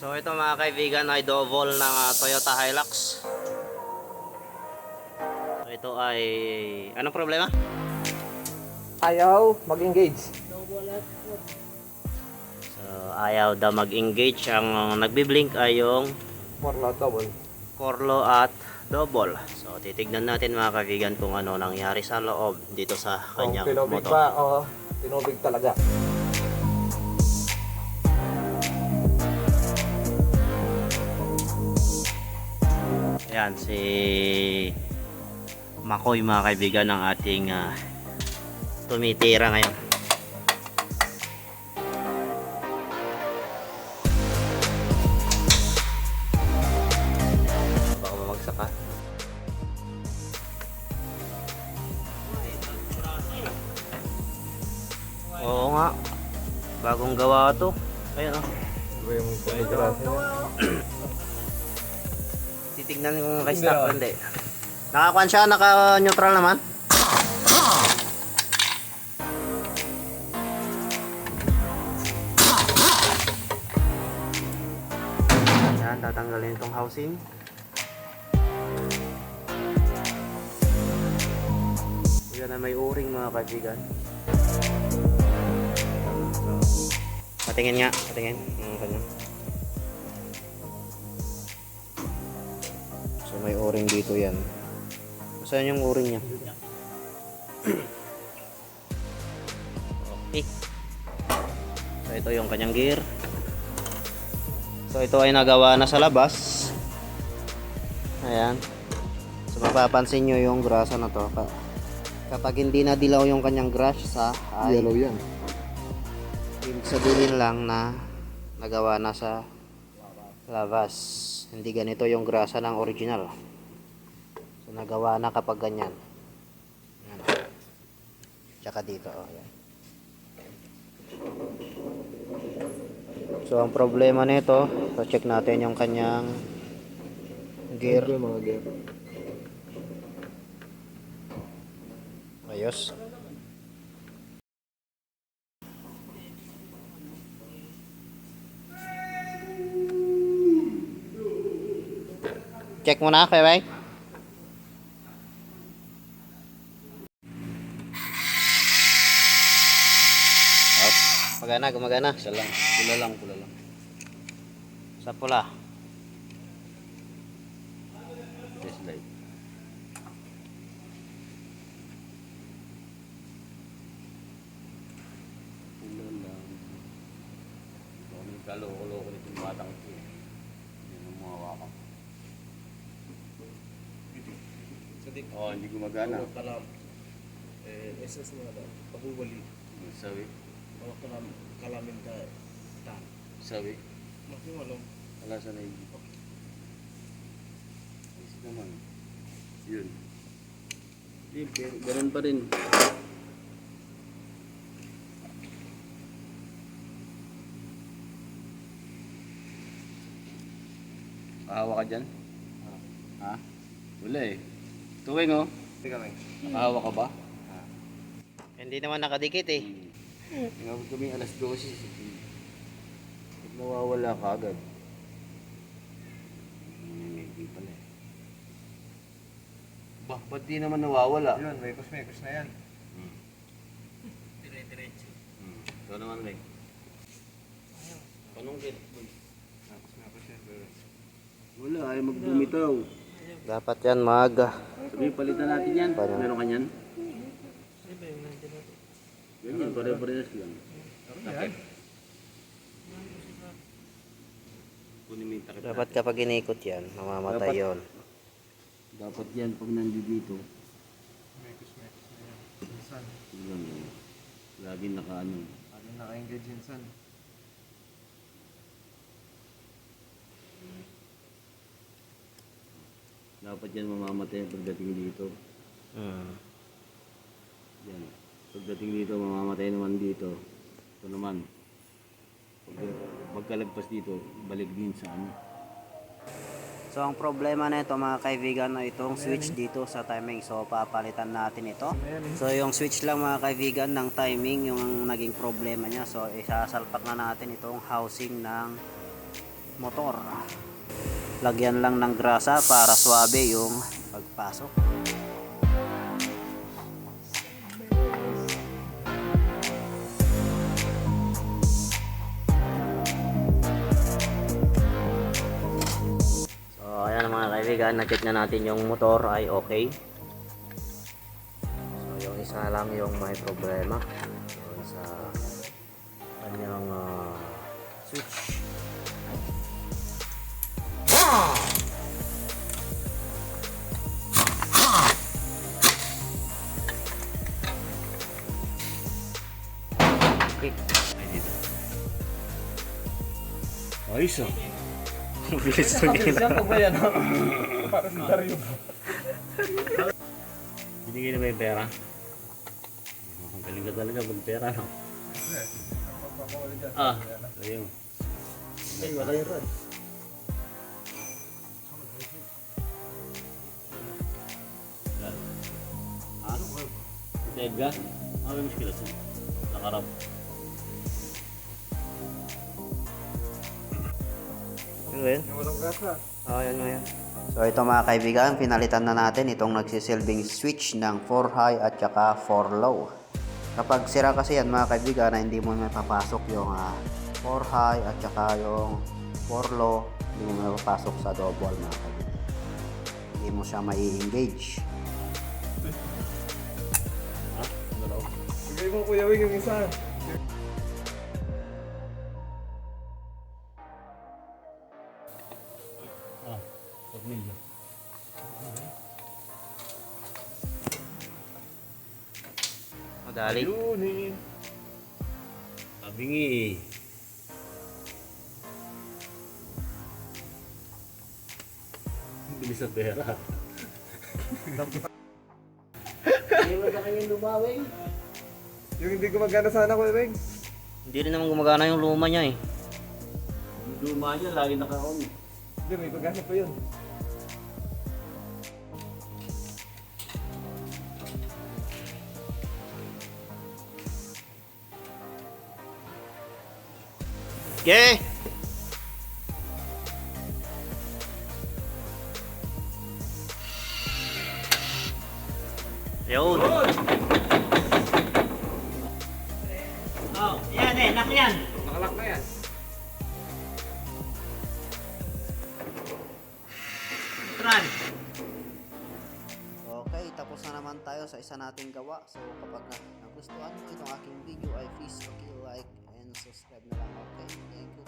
So ito mga kaibigan ay double ng Toyota Hilux. So ito ay anong problema? Ayaw mag-engage. So ayaw daw mag-engage. Ang nagbi-blink ay yung Morla double. Corlo at double. So titignan natin mga kaibigan kung ano nangyari sa loob dito sa kanyang Tinubig motor. ba? Oo, tinubig talaga. Ayan si Makoy mga kaibigan ng ating tumitira ngayon. Baka mamagsak ka. Oo nga. Bagong gawa to. Ayun oh. Iba yung pagkakarasa niya. Titignan kung naka-stop o hindi. Nakakuan siya, naka-neutral naman. Ayan, tatanggalin itong housing. Yan na may o-ring mga kaibigan. Patingin nga, patingin. Yung kanya. So may o-ring dito yan. Saan yung o-ring niya? Okay. So ito yung kanyang gear. So ito ay nagawa na sa labas. Ayan. So mapapansin nyo yung grasa na to. Kapag hindi na dilaw yung kanyang brush sa ay Yellow yan. ibig sabihin lang na nagawa na sa labas. Hindi ganito yung grasa ng original. So nagawa na kapag ganyan. Yan. Tsaka dito oh, yan. So ang problema nito, so check natin yung kanyang gear. Ito yung mga gear. Ayos. Check mo na, Kuya Bay. Magana, gumagana. Isa lang, pula lang. Sa pula. Test light. Pula lang. Ito may kaloko-loko nitong batang ito. Hindi mo mahawakan. Oo, hindi gumagana. Kalam. SS na ba? Pagubali. Sabi, Kalamin ka. sabi. Makiwalong. Wala sa naigi. Isip naman. Yun. Hindi, pero ganun pa rin. Kahawa ka dyan? Ha? Wala eh. Tuwing oh. Teka lang. Nakahawa ka ba? Hindi naman nakadikit eh. Ingabot kami alas 12. Pag nawawala ka agad. Hindi pala eh. Bah, ba't di naman nawawala? Yun, may kusmekos na yan. Dire-diretso. Ito naman Meg. Anong get? Kusmekos yan. Wala, ay magbumitaw. Dapat yan Sabi, palitan natin yan. Paano? Meron ka yan? Yan, pare-parehas lang. Okay. Kunin mo yung takip dapat natin. kapag inikot yan, mamamatay Dapat. yon. Dapat yan pag nandito. May kusmekos na yan. Minsan. Yan, lagi nakaano. Ano naka-engage yun san? Dapat yan mamamatay pagdating dito. Hmm. Yan. Pagdating dito, mamamatay naman dito. Ito naman. Pag magkalagpas dito, balik din sa ano. So ang problema nito mga kaibigan na itong switch dito sa timing. So papalitan natin ito. So yung switch lang mga kaibigan ng timing yung naging problema niya. So isasalpak na natin itong housing ng motor. Lagyan lang ng grasa para swabe yung pagpasok. So ayan mga kaibigan, na-check na natin yung motor ay okay. So yung isa lang yung may problema yung sa kanyang switch. Okay. Ayos ah. Bilis ng gila. ba yan? Para sa Dario. Binigay na ba yung pera? Ang galing ka talaga magpera, no? Ah, ayun. Ay, wala yung rod. Ano ba? Tega? Ano yung muskila sa nakarap? Ano ba yun? Yung walang gasa. Yan nga yan. So ito mga kaibigan, pinalitan na natin itong nagsisilbing switch ng 4 high at saka 4 low. Kapag sira kasi yan mga kaibigan na hindi mo mapapasok yung 4 high at saka yung 4 low, hindi mo mapapasok sa double mga kaibigan. Hindi mo siya mai-engage. Bigay mo Kuya Wing yung isa. Ah, tornilyo. Madali. Ayunin. Tabingi. Ang bilis sa pera. Hindi mo sa kanya lumawing. Yung hindi gumagana sana Kuya Wing. Hindi rin naman gumagana yung luma niya eh. Yung luma niya, lagi naka-on. Hindi, may pagana pa yun. Yeah! Yun. Oh, yan eh, nak yan. Nakalak na yan. Run. Okay, tapos na naman tayo sa isa nating gawa. So kapag nagustuhan mo itong aking video ay please like and subscribe na lang. Okay, thank you.